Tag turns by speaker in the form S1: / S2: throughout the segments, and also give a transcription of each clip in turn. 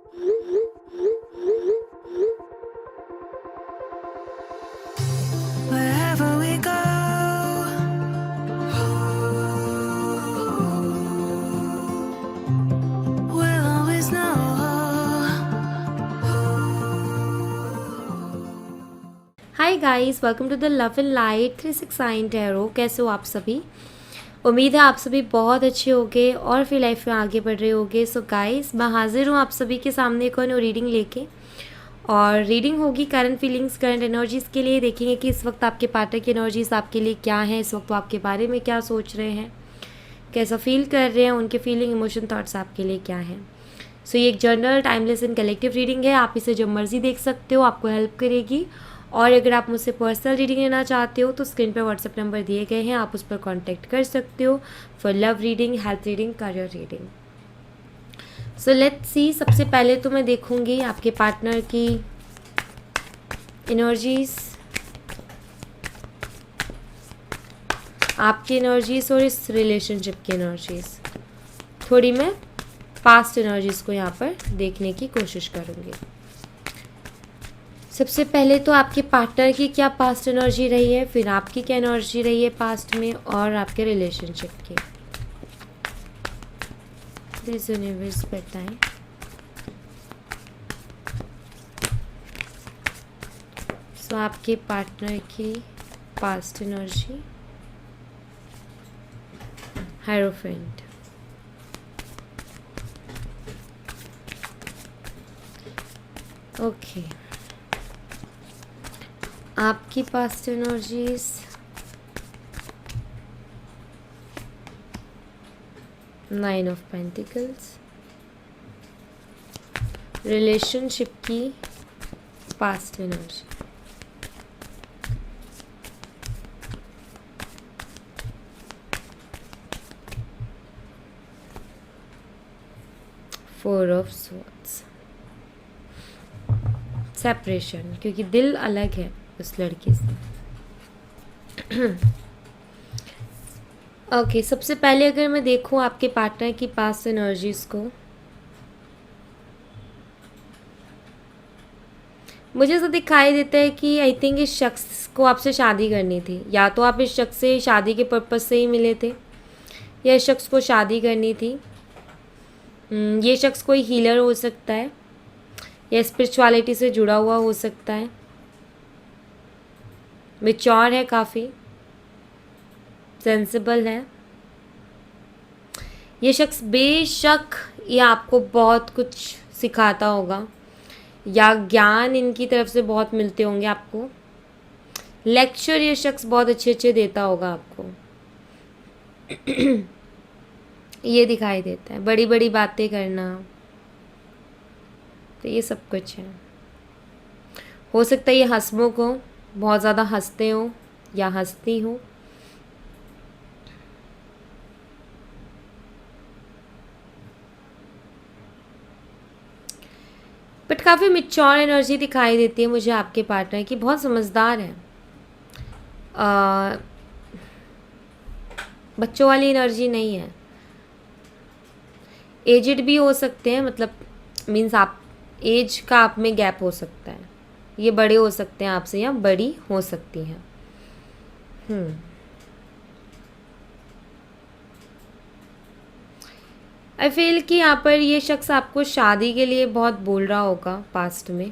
S1: Wherever we go, we'll always know.
S2: Hi guys, welcome to the love and light 369 tarot. कैसे हो आप सभी? उम्मीद है आप सभी बहुत अच्छे होगे और फिर लाइफ में आगे बढ़ रहे होगे। सो गाइस, मैं हाजिर हूँ आप सभी के सामने एक और रीडिंग लेके। और रीडिंग होगी करंट फीलिंग्स, करंट एनर्जीज़ के लिए। देखेंगे कि इस वक्त आपके पार्टनर की एनर्जीज़ आपके लिए क्या है, इस वक्त वो आपके बारे में क्या सोच रहे हैं, कैसा फील कर रहे हैं, उनके फीलिंग, इमोशन, थॉट्स आपके लिए क्या है। सो ये एक general, timeless and collective reading है। आप इसे जब मर्जी देख सकते हो, आपको हेल्प करेगी। और अगर आप मुझसे पर्सनल रीडिंग लेना चाहते हो तो स्क्रीन पर व्हाट्सएप नंबर दिए गए हैं, आप उस पर कांटेक्ट कर सकते हो for love reading, health reading, career reading. So let's see. सबसे पहले तो मैं देखूंगी आपके पार्टनर की एनर्जीज, आपकी एनर्जीज और इस रिलेशनशिप की एनर्जीज। थोड़ी मैं पास्ट एनर्जीज को यहाँ पर देखने की कोशिश करूँगी। सबसे पहले तो आपके पार्टनर की क्या पास्ट एनर्जी रही है, फिर आपकी क्या एनर्जी रही है पास्ट में, और आपके रिलेशनशिप की। दिस यूनिवर्स बताएं। सो आपके पार्टनर की पास्ट एनर्जी, हायरोफेंट, ओके। आपकी past energies, nine of pentacles, relationship की past energy, four of swords, separation, क्योंकि दिल अलग है उस लड़की से। ओके, सबसे पहले अगर मैं देखूं आपके पार्टनर की पास्ट एनर्जीज को, मुझे ऐसा दिखाई देता है कि आई थिंक इस शख्स को आपसे शादी करनी थी। या तो आप इस शख्स से शादी के पर्पज़ से ही मिले थे, या इस शख्स को शादी करनी थी। ये शख्स कोई हीलर हो सकता है, या स्पिरिचुअलिटी से जुड़ा हुआ हो सकता है, मैच्योर है, काफ़ी सेंसिबल है। ये शख्स बेशक ये आपको बहुत कुछ सिखाता होगा, या ज्ञान इनकी तरफ से बहुत मिलते होंगे आपको। लेक्चर ये शख्स बहुत अच्छे अच्छे देता होगा आपको। ये दिखाई देता है, बड़ी बड़ी बातें करना, तो ये सब कुछ है। हो सकता है ये हंसमुख हो, बहुत ज़्यादा हंसते हो या हंसती हो। बट काफ़ी मैच्योर एनर्जी दिखाई देती है मुझे आपके पार्टनर की, बहुत समझदार है। बच्चों वाली एनर्जी नहीं है। एजड भी हो सकते हैं, मतलब मीन्स आप एज का आप में गैप हो सकता है। ये बड़े हो सकते हैं आपसे या बड़ी हो सकती हैं। आई फील कि यहाँ पर ये शख्स आपको शादी के लिए बहुत बोल रहा होगा पास्ट में।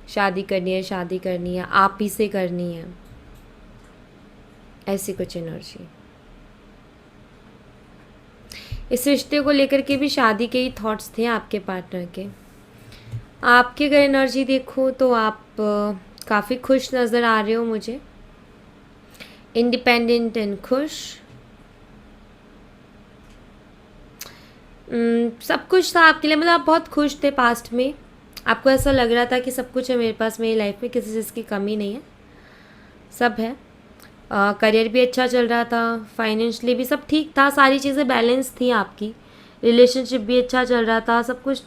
S2: शादी करनी है, शादी करनी है, आप ही से करनी है, ऐसी कुछ एनर्जी। इस रिश्ते को लेकर के भी शादी के ही थॉट्स थे आपके पार्टनर के। आपकी अगर एनर्जी देखो तो आप काफ़ी खुश नज़र आ रहे हो मुझे, इंडिपेंडेंट एंड खुश। सब कुछ था आपके लिए, मतलब आप बहुत खुश थे पास्ट में। आपको ऐसा लग रहा था कि सब कुछ है मेरे पास, मेरी लाइफ में किसी चीज़ की कमी नहीं है, सब है। करियर भी अच्छा चल रहा था, फाइनेंशियली भी सब ठीक था, सारी चीज़ें बैलेंस थी आपकी। रिलेशनशिप भी अच्छा चल रहा था, सब कुछ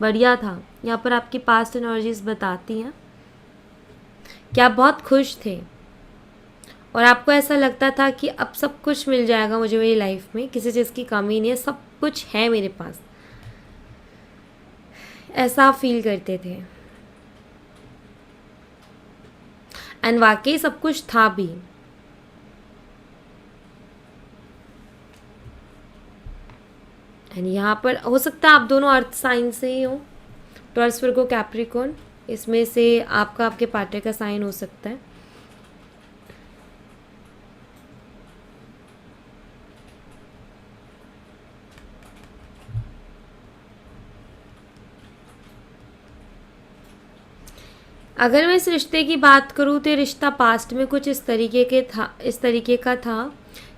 S2: बढ़िया था। यहाँ पर आपकी पास्ट एनर्जीज बताती हैं कि आप बहुत खुश थे और आपको ऐसा लगता था कि अब सब कुछ मिल जाएगा मुझे मेरी लाइफ में, किसी चीज़ की कमी नहीं है, सब कुछ है मेरे पास। ऐसा आप फील करते थे। एंड वाकई सब कुछ था भी। एंड यहाँ पर हो सकता है आप दोनों अर्थ साइन से ही हो, टॉरस वर्गो कैप्रिकॉर्न, इसमें से आपका आपके पार्टनर का साइन हो सकता है। अगर मैं इस रिश्ते की बात करूँ तो ये रिश्ता पास्ट में कुछ इस तरीके का था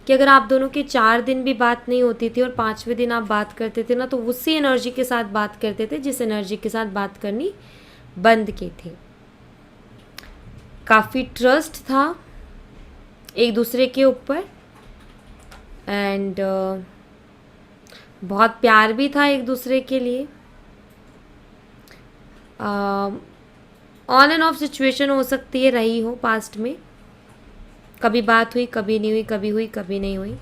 S2: कि अगर आप दोनों की 4 दिन भी बात नहीं होती थी और 5वें दिन आप बात करते थे ना, तो उसी एनर्जी के साथ बात करते थे जिस एनर्जी के साथ बात करनी बंद की थी। काफ़ी ट्रस्ट था एक दूसरे के ऊपर एंड बहुत प्यार भी था एक दूसरे के लिए। ऑन एंड ऑफ सिचुएशन हो सकती है रही हो पास्ट में, कभी बात हुई कभी नहीं हुई, कभी हुई कभी नहीं हुई,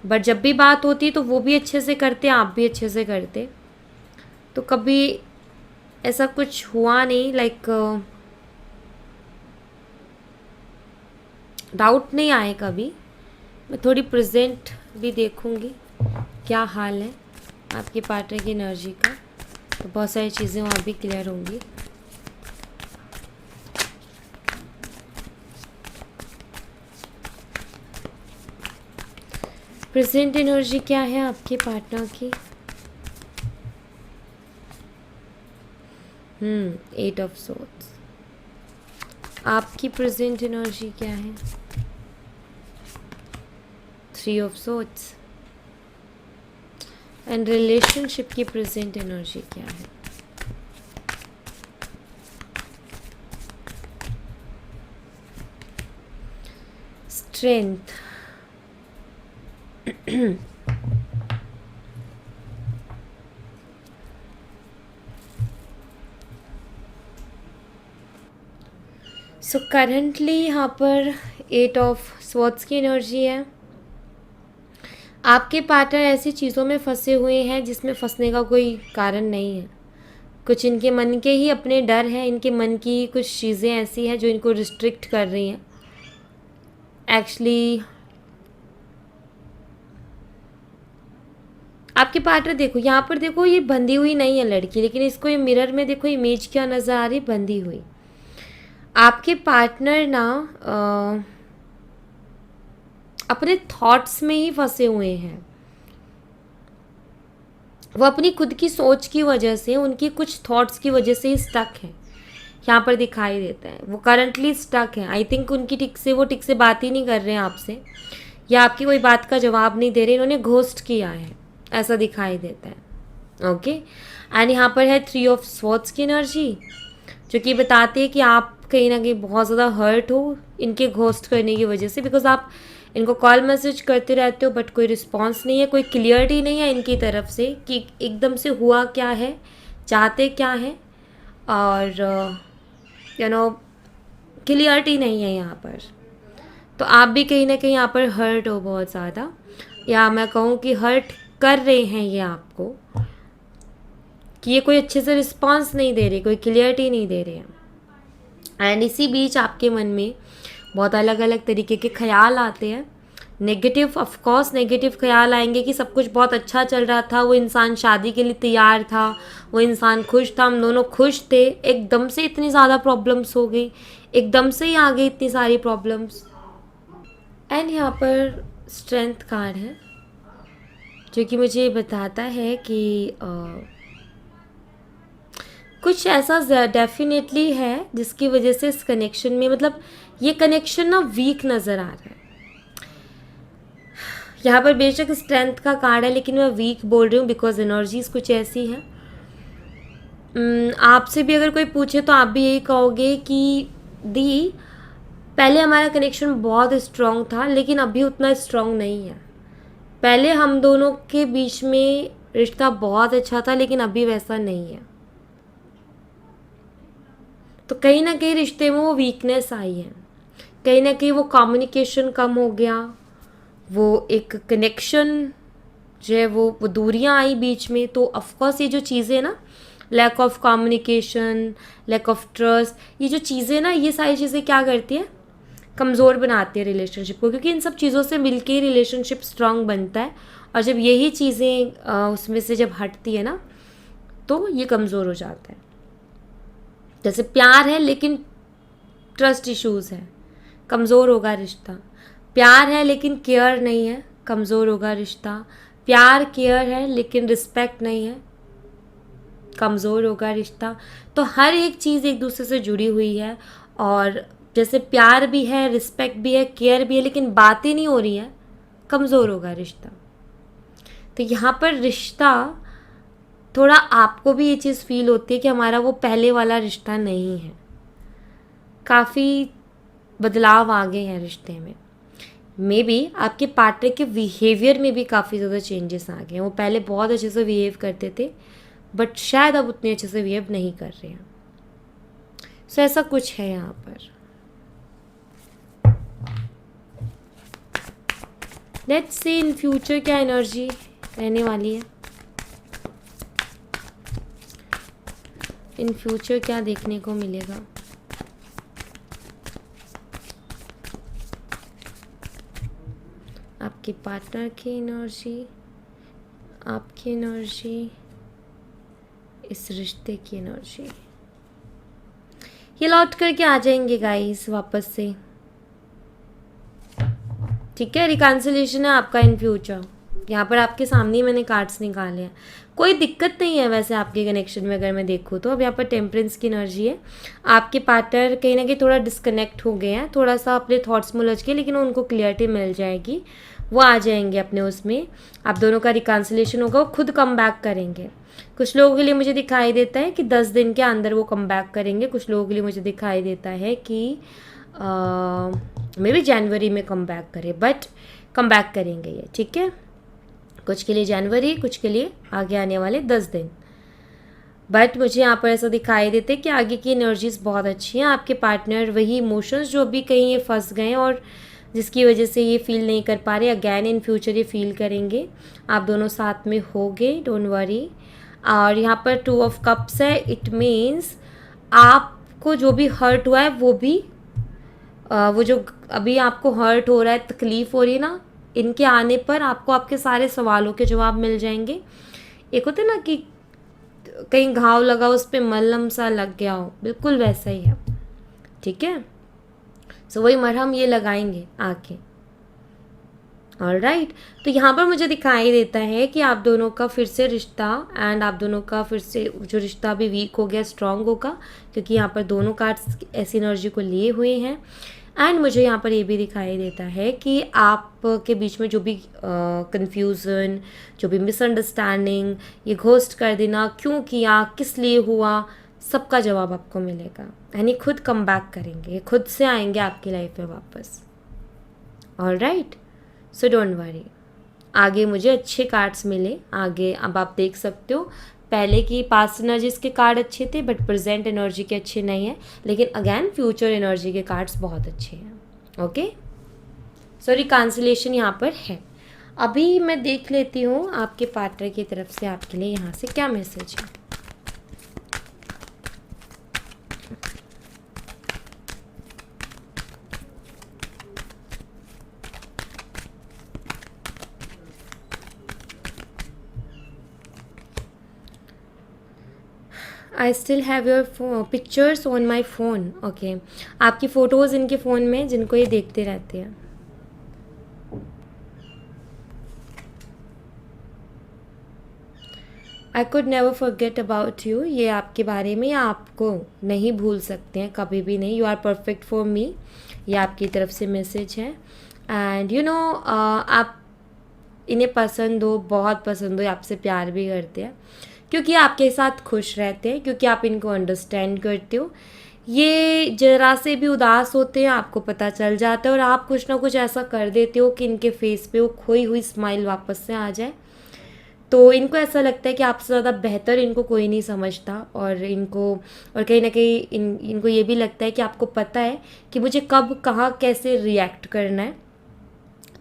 S2: बट जब भी बात होती तो वो भी अच्छे से करते, आप भी अच्छे से करते, तो कभी ऐसा कुछ हुआ नहीं। लाइक डाउट नहीं आए कभी। मैं थोड़ी प्रेजेंट भी देखूंगी क्या हाल है आपके पार्टनर की एनर्जी का, तो बहुत सारी चीज़ें वहाँ भी क्लियर होंगी। प्रेजेंट एनर्जी क्या है आपके पार्टनर की? 8 ऑफ सोर्ड्स। आपकी प्रेजेंट एनर्जी क्या है? 3 ऑफ सोर्ड्स। एंड रिलेशनशिप की प्रेजेंट एनर्जी क्या है? स्ट्रेंथ। सो करंटली यहाँ पर 8 ऑफ स्वॉर्ड्स की एनर्जी है। आपके पार्टनर ऐसी चीज़ों में फंसे हुए हैं जिसमें फंसने का कोई कारण नहीं है। कुछ इनके मन के ही अपने डर हैं, इनके मन की कुछ चीज़ें ऐसी हैं जो इनको रिस्ट्रिक्ट कर रही हैं। एक्चुअली आपके पार्टनर देखो, यहाँ पर देखो, ये बंधी हुई नहीं है लड़की, लेकिन इसको ये मिरर में देखो इमेज क्या नज़र आ रही, बंधी हुई। आपके पार्टनर ना अपने थॉट्स में ही फंसे हुए हैं। वो अपनी खुद की सोच की वजह से, उनकी कुछ थॉट्स की वजह से ही स्टक है। यहाँ पर दिखाई देता है वो करंटली स्टक है। आई थिंक उनकी ठीक से बात ही नहीं कर रहे हैं आपसे, या आपकी कोई बात का जवाब नहीं दे रहे, इन्होंने घोस्ट किया है, ऐसा दिखाई देता है। ओके एंड यहाँ पर है 3 ऑफ स्वॉर्ड्स की एनर्जी, जो कि बताती है कि आप कहीं ना कहीं बहुत ज़्यादा हर्ट हो इनके घोस्ट करने की वजह से, बिकॉज आप इनको कॉल मैसेज करते रहते हो बट कोई रिस्पॉन्स नहीं है, कोई क्लियरिटी नहीं है इनकी तरफ से कि एकदम से हुआ क्या है, चाहते क्या है, और यू नो क्लियरिटी नहीं है यहाँ पर। तो आप भी कहीं ना कहीं यहाँ पर हर्ट हो बहुत ज़्यादा, या मैं कहूँ कि हर्ट कर रहे हैं ये आपको, कि ये कोई अच्छे से रिस्पॉन्स नहीं दे रहे, कोई क्लियरिटी नहीं दे रहे हैं। एंड इसी बीच आपके मन में बहुत अलग अलग तरीके के ख्याल आते हैं। नेगेटिव, ऑफ कोर्स नेगेटिव ख्याल आएंगे कि सब कुछ बहुत अच्छा चल रहा था, वो इंसान शादी के लिए तैयार था, वो इंसान खुश था, हम दोनों खुश थे, एकदम से इतनी ज़्यादा प्रॉब्लम्स हो गई, एकदम से ही आ गई इतनी सारी प्रॉब्लम्स। एंड यहाँ पर स्ट्रेंथ कार्ड है, जो कि मुझे बताता है कि कुछ ऐसा डेफिनेटली है जिसकी वजह से इस कनेक्शन में, मतलब ये कनेक्शन ना वीक नज़र आ रहा है। यहाँ पर बेशक स्ट्रेंथ का कार्ड है, लेकिन मैं वीक बोल रही हूँ बिकॉज एनर्जीज कुछ ऐसी हैं। आपसे भी अगर कोई पूछे तो आप भी यही कहोगे कि दी, पहले हमारा कनेक्शन बहुत स्ट्रॉन्ग था लेकिन अभी उतना स्ट्रॉन्ग नहीं है। पहले हम दोनों के बीच में रिश्ता बहुत अच्छा था लेकिन अभी वैसा नहीं है। तो कहीं ना कहीं रिश्ते में वो वीकनेस आई है, कहीं ना कहीं वो कम्युनिकेशन कम हो गया, वो एक कनेक्शन जो है वो दूरियां आई बीच में। तो ऑफकोर्स ये जो चीज़ें ना lack of communication, lack of trust, ये जो चीज़ें ना, ये सारी चीज़ें क्या करती हैं, कमज़ोर बनाती है रिलेशनशिप को, क्योंकि इन सब चीज़ों से मिलके ही रिलेशनशिप स्ट्रांग बनता है। और जब यही चीज़ें उसमें से जब हटती है ना, तो ये कमज़ोर हो जाता है। जैसे प्यार है लेकिन ट्रस्ट इश्यूज़ है, कमज़ोर होगा रिश्ता। प्यार है लेकिन केयर नहीं है, कमज़ोर होगा रिश्ता। प्यार केयर है लेकिन रिस्पेक्ट नहीं है, कमज़ोर होगा रिश्ता। तो हर एक चीज़ एक दूसरे से जुड़ी हुई है। और जैसे प्यार भी है, रिस्पेक्ट भी है, केयर भी है, लेकिन बातें नहीं हो रही हैं, कमज़ोर होगा रिश्ता। तो यहाँ पर रिश्ता थोड़ा, आपको भी ये चीज़ फील होती है कि हमारा वो पहले वाला रिश्ता नहीं है, काफ़ी बदलाव आ गए हैं रिश्ते में। मे बी आपके पार्टनर के बिहेवियर में भी काफ़ी ज़्यादा चेंजेस आ गए हैं। वो पहले बहुत अच्छे से बिहेव करते थे, बट शायद अब उतने अच्छे से बिहेव नहीं कर रहे हैं। सो ऐसा कुछ है यहाँ पर। लेट्स सी इन फ्यूचर क्या एनर्जी रहने वाली है, इन फ्यूचर क्या देखने को मिलेगा। आपके पार्टनर की एनर्जी, आपकी एनर्जी, इस रिश्ते की एनर्जी, ये लौट करके आ जाएंगे गाइस वापस से। ठीक है, रिकन्सिलिएशन है आपका इन फ्यूचर। यहाँ पर आपके सामने ही मैंने कार्ड्स निकाले हैं। कोई दिक्कत नहीं है वैसे आपके कनेक्शन में, अगर मैं देखूँ तो। अब यहाँ पर टेम्परेंस की एनर्जी है। आपके पार्टनर कहीं ना कहीं थोड़ा डिस्कनेक्ट हो गए हैं, थोड़ा सा अपने थॉट्स में उलझ के, लेकिन उनको क्लियरिटी मिल जाएगी, वो आ जाएंगे अपने उसमें। आप दोनों का रिकन्सिलिएशन होगा, वो खुद कम बैक करेंगे। कुछ लोगों के लिए मुझे दिखाई देता है कि 10 दिन के अंदर वो कम बैक करेंगे। कुछ लोगों के लिए मुझे दिखाई देता है कि मे बी जनवरी में कम बैक करें, बट कम बैक करेंगे ये। ठीक है, कुछ के लिए जनवरी, कुछ के लिए आगे आने वाले 10 दिन। बट मुझे यहाँ पर ऐसा दिखाई देता है कि आगे की एनर्जीज बहुत अच्छी हैं। आपके पार्टनर वही इमोशंस जो अभी कहीं ये फंस गए और जिसकी वजह से ये फील नहीं कर पा रहे, अगैन इन फ्यूचर ये फील करेंगे। आप दोनों साथ में होगे, डोंट वरी। और यहाँ पर 2 ऑफ कप्स है, इट मीन्स आपको जो भी हर्ट हुआ है वो भी वो जो अभी आपको हर्ट हो रहा है, तकलीफ़ हो रही है ना, इनके आने पर आपको आपके सारे सवालों के जवाब मिल जाएंगे। एक होता है ना कि कहीं घाव लगा, उस पर मलहम सा लग गया हो, बिल्कुल वैसा ही है। ठीक है, सो वही मरहम ये लगाएंगे आके। ऑलराइट, तो यहाँ पर मुझे दिखाई देता है कि आप दोनों का फिर से रिश्ता, एंड आप दोनों का फिर से जो रिश्ता अभी वीक हो गया, स्ट्रांग होगा, क्योंकि यहाँ पर दोनों कार्ड्स ऐसी एनर्जी को लिए हुए हैं। एंड मुझे यहाँ पर ये भी दिखाई देता है कि आपके बीच में जो भी कन्फ्यूज़न, जो भी मिसअंडरस्टैंडिंग, ये घोस्ट कर देना, क्यों किया, किस लिए हुआ, सबका जवाब आपको मिलेगा। यानी खुद कम बैक करेंगे, खुद से आएंगे आपकी लाइफ में वापस। Alright, so don't worry. आगे मुझे अच्छे कार्ड्स मिले आगे। अब आप देख सकते हो, पहले की पास्ट एनर्जीज के कार्ड अच्छे थे, बट प्रेजेंट एनर्जी के अच्छे नहीं है, लेकिन अगेन फ्यूचर एनर्जी के कार्ड्स बहुत अच्छे हैं। ओके, सो रिकन्सिलिएशन यहाँ पर है। अभी मैं देख लेती हूँ आपके पार्टनर की तरफ से आपके लिए यहाँ से क्या मैसेज है। I still have your pictures on my phone. Okay, आपकी फ़ोटोज़ इनके फ़ोन में, जिनको ये देखते रहते हैं। I could never forget about you, ये आपके बारे में, आपको नहीं भूल सकते हैं कभी भी नहीं। You are perfect for me, ये आपकी तरफ से मैसेज है। एंड यू नो, आप इन्हें पसंद हो, बहुत पसंद हो, आपसे प्यार भी करते हैं, क्योंकि आपके साथ खुश रहते हैं, क्योंकि आप इनको अंडरस्टैंड करते हो। ये ज़रा से भी उदास होते हैं, आपको पता चल जाता है, और आप कुछ ना कुछ ऐसा कर देते हो कि इनके फेस पे वो खोई हुई स्माइल वापस से आ जाए। तो इनको ऐसा लगता है कि आपसे ज़्यादा बेहतर इनको कोई नहीं समझता, और कहीं ना कहीं इनको ये भी लगता है कि आपको पता है कि मुझे कब, कहाँ, कैसे रिएक्ट करना है।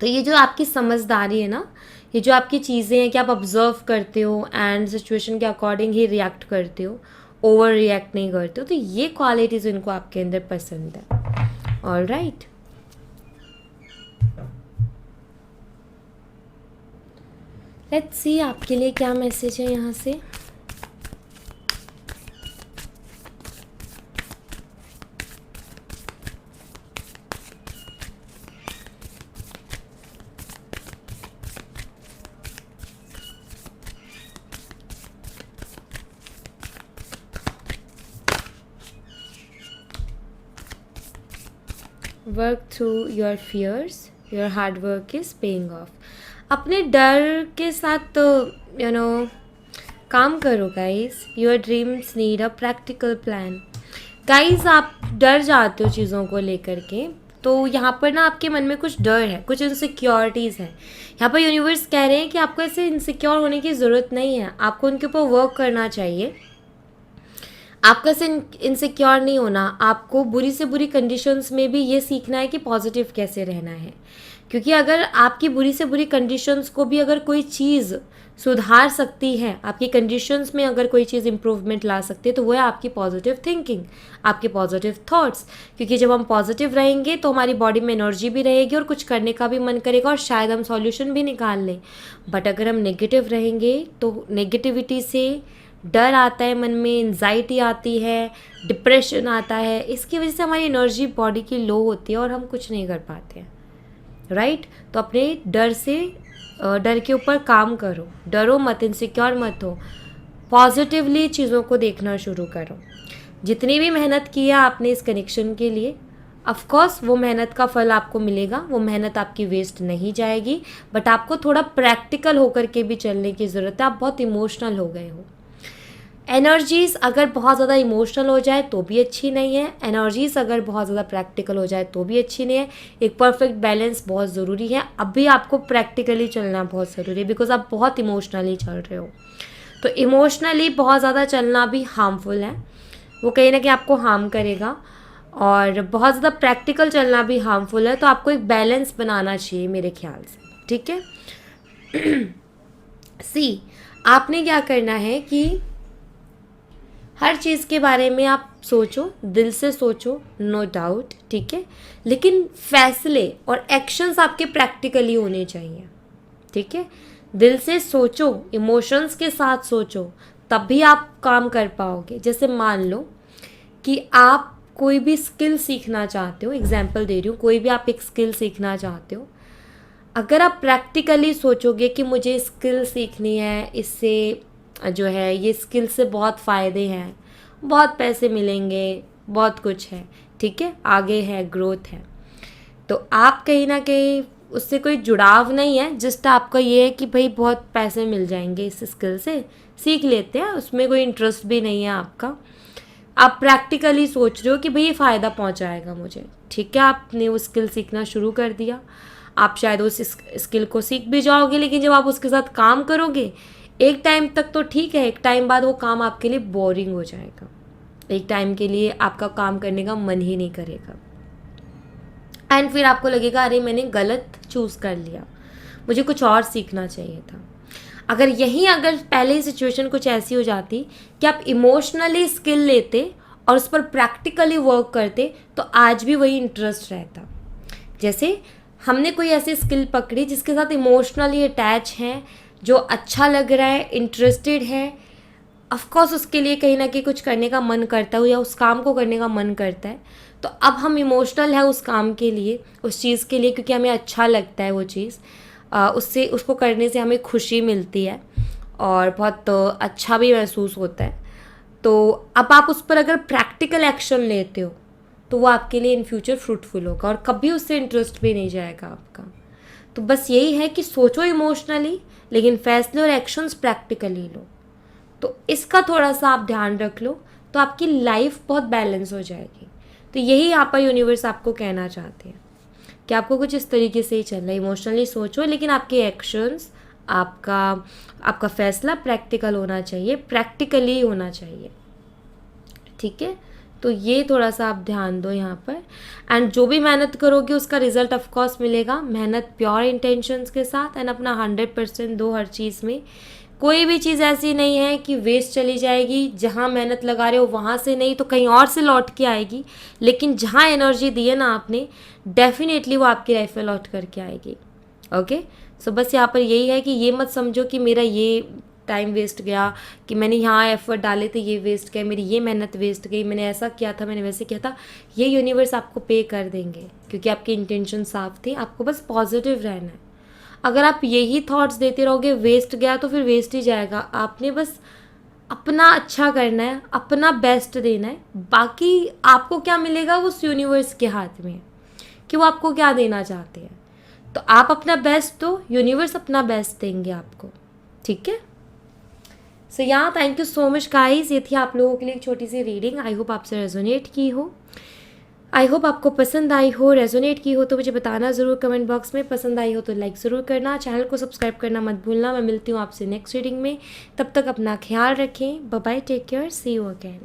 S2: तो ये जो आपकी समझदारी है ना, ये जो आपकी चीज़ें हैं कि आप ऑब्जर्व करते हो एंड सिचुएशन के अकॉर्डिंग ही रिएक्ट करते हो, ओवर रिएक्ट नहीं करते हो, तो ये क्वालिटीज़ इनको आपके अंदर पसंद है। ऑल राइट, लेट्स सी आपके लिए क्या मैसेज है यहाँ से। Work through your fears, your hard work is paying off. अपने डर के साथ काम करो guys. Your dreams need a practical plan. Guys आप डर जाते हो चीज़ों को लेकर के, तो यहाँ पर ना आपके मन में कुछ डर है, कुछ इनसिक्योरिटीज़ हैं। यहाँ पर यूनिवर्स कह रहे हैं कि आपको ऐसे इनसिक्योर होने की ज़रूरत नहीं है, आपको उनके ऊपर वर्क करना चाहिए। आपको ऐसे इनसिक्योर नहीं होना, आपको बुरी से बुरी कंडीशंस में भी ये सीखना है कि पॉजिटिव कैसे रहना है। क्योंकि अगर आपकी बुरी से बुरी कंडीशंस को भी अगर कोई चीज़ सुधार सकती है, आपकी कंडीशंस में अगर कोई चीज़ इम्प्रूवमेंट ला सकती है, तो वो है आपकी पॉजिटिव थिंकिंग, आपके पॉजिटिव थॉट्स। क्योंकि जब हम पॉजिटिव रहेंगे तो हमारी बॉडी में एनर्जी भी रहेगी और कुछ करने का भी मन करेगा और शायद हम सॉल्यूशन भी निकाल लें। बट अगर हम नेगेटिव रहेंगे तो नेगेटिविटी से डर आता है, मन में एंजाइटी आती है, डिप्रेशन आता है। इसकी वजह से हमारी एनर्जी बॉडी की लो होती है और हम कुछ नहीं कर पाते हैं, राइट। तो अपने डर के ऊपर काम करो, डरो मत, इनसिक्योर मत हो, पॉजिटिवली चीज़ों को देखना शुरू करो। जितनी भी मेहनत की है आपने इस कनेक्शन के लिए, ऑफ कोर्स वो मेहनत का फल आपको मिलेगा, वो मेहनत आपकी वेस्ट नहीं जाएगी। बट आपको थोड़ा प्रैक्टिकल होकर के भी चलने की ज़रूरत है। आप बहुत इमोशनल हो गए हो। एनर्जीज़ अगर बहुत ज़्यादा इमोशनल हो जाए तो भी अच्छी नहीं है, एनर्जीज़ अगर बहुत ज़्यादा प्रैक्टिकल हो जाए तो भी अच्छी नहीं है। एक परफेक्ट बैलेंस बहुत ज़रूरी है। अभी आपको प्रैक्टिकली चलना बहुत ज़रूरी है, बिकॉज आप बहुत इमोशनली चल रहे हो। तो इमोशनली बहुत ज़्यादा चलना भी हार्मफुल है, वो कहीं ना कहीं आपको हार्म करेगा। और बहुत ज़्यादा प्रैक्टिकल चलना भी हार्मफुल है। तो आपको एक बैलेंस बनाना चाहिए मेरे ख्याल से, ठीक है। सी, आपने क्या करना है कि हर चीज़ के बारे में आप सोचो, दिल से सोचो, नो डाउट, ठीक है। लेकिन फैसले और एक्शंस आपके प्रैक्टिकली होने चाहिए, ठीक है। दिल से सोचो, इमोशंस के साथ सोचो, तब भी आप काम कर पाओगे। जैसे मान लो कि आप कोई भी स्किल सीखना चाहते हो, एग्जाम्पल दे रही हूँ, कोई भी आप एक स्किल सीखना चाहते हो। अगर आप प्रैक्टिकली सोचोगे कि मुझे स्किल सीखनी है, इससे जो है ये स्किल से बहुत फ़ायदे हैं, बहुत पैसे मिलेंगे, बहुत कुछ है, ठीक है, आगे है, ग्रोथ है, तो आप कहीं ना कहीं उससे कोई जुड़ाव नहीं है। जस्ट आपका ये है कि भाई बहुत पैसे मिल जाएंगे इस स्किल से, सीख लेते हैं, उसमें कोई इंटरेस्ट भी नहीं है आपका। आप प्रैक्टिकली सोच रहे हो कि भाई ये फ़ायदा पहुंचाएगा मुझे, ठीक है। आपने वो स्किल सीखना शुरू कर दिया, आप शायद उस स्किल को सीख भी जाओगे, लेकिन जब आप उसके साथ काम करोगे एक टाइम तक तो ठीक है, एक टाइम बाद वो काम आपके लिए बोरिंग हो जाएगा, एक टाइम के लिए आपका काम करने का मन ही नहीं करेगा। एंड फिर आपको लगेगा अरे मैंने गलत चूज़ कर लिया, मुझे कुछ और सीखना चाहिए था। अगर पहले ही सिचुएशन कुछ ऐसी हो जाती कि आप इमोशनली स्किल लेते और उस पर प्रैक्टिकली वर्क करते, तो आज भी वही इंटरेस्ट रहता। जैसे हमने कोई ऐसी स्किल पकड़ी जिसके साथ इमोशनली अटैच हैं, जो अच्छा लग रहा है, इंटरेस्टेड है, ऑफकोर्स उसके लिए कहीं ना कहीं कुछ करने का मन करता है या उस काम को करने का मन करता है। तो अब हम इमोशनल है उस काम के लिए, उस चीज़ के लिए, क्योंकि हमें अच्छा लगता है वो चीज़, उससे उसको करने से हमें खुशी मिलती है और बहुत अच्छा भी महसूस होता है। तो अब आप उस पर अगर प्रैक्टिकल एक्शन लेते हो तो वो आपके लिए इन फ्यूचर फ्रूटफुल होगा और कभी उससे इंटरेस्ट भी नहीं जाएगा आपका। तो बस यही है कि सोचो इमोशनली, लेकिन फैसले और एक्शंस प्रैक्टिकली लो। तो इसका थोड़ा सा आप ध्यान रख लो, तो आपकी लाइफ बहुत बैलेंस हो जाएगी। तो यही यहाँ पर यूनिवर्स आपको कहना चाहते हैं कि आपको कुछ इस तरीके से ही चलना है। इमोशनली सोचो, लेकिन आपके एक्शंस, आपका फैसला प्रैक्टिकल होना चाहिए, प्रैक्टिकली होना चाहिए, ठीक है। तो ये थोड़ा सा आप ध्यान दो यहाँ पर। एंड जो भी मेहनत करोगे उसका रिजल्ट ऑफ कोर्स मिलेगा, मेहनत प्योर इंटेंशंस के साथ, एंड अपना 100% दो हर चीज़ में। कोई भी चीज़ ऐसी नहीं है कि वेस्ट चली जाएगी, जहाँ मेहनत लगा रहे हो वहाँ से नहीं तो कहीं और से लौट के आएगी, लेकिन जहाँ एनर्जी दी है ना आपने, डेफिनेटली वो आपकी लाइफ में लौट करके आएगी। ओके, सो बस यहाँ पर यही है कि ये मत समझो कि मेरा ये टाइम वेस्ट गया, कि मैंने यहाँ एफर्ट डाले थे ये वेस्ट गए, मेरी ये मेहनत वेस्ट गई, मैंने ऐसा किया था, मैंने वैसे किया था। ये यूनिवर्स आपको पे कर देंगे क्योंकि आपकी इंटेंशन साफ थी, आपको बस पॉजिटिव रहना है। अगर आप यही थॉट्स देते रहोगे वेस्ट गया तो फिर वेस्ट ही जाएगा। आपने बस अपना अच्छा करना है, अपना बेस्ट देना है, बाकी आपको क्या मिलेगा वो उस यूनिवर्स के हाथ में है कि वो आपको क्या देना चाहते हैं। तो आप अपना बेस्ट दो, यूनिवर्स अपना बेस्ट देंगे आपको, ठीक है। सो यहाँ thank you so much guys, ये थी आप लोगों के लिए एक छोटी सी रीडिंग। आई होप आपसे रेजोनेट की हो, आई होप आपको पसंद आई हो, रेजोनेट की हो तो मुझे बताना ज़रूर कमेंट बॉक्स में। पसंद आई हो तो लाइक ज़रूर करना, चैनल को सब्सक्राइब करना मत भूलना। मैं मिलती हूँ आपसे नेक्स्ट रीडिंग में, तब तक अपना ख्याल रखें। Bye bye, take care, see you again.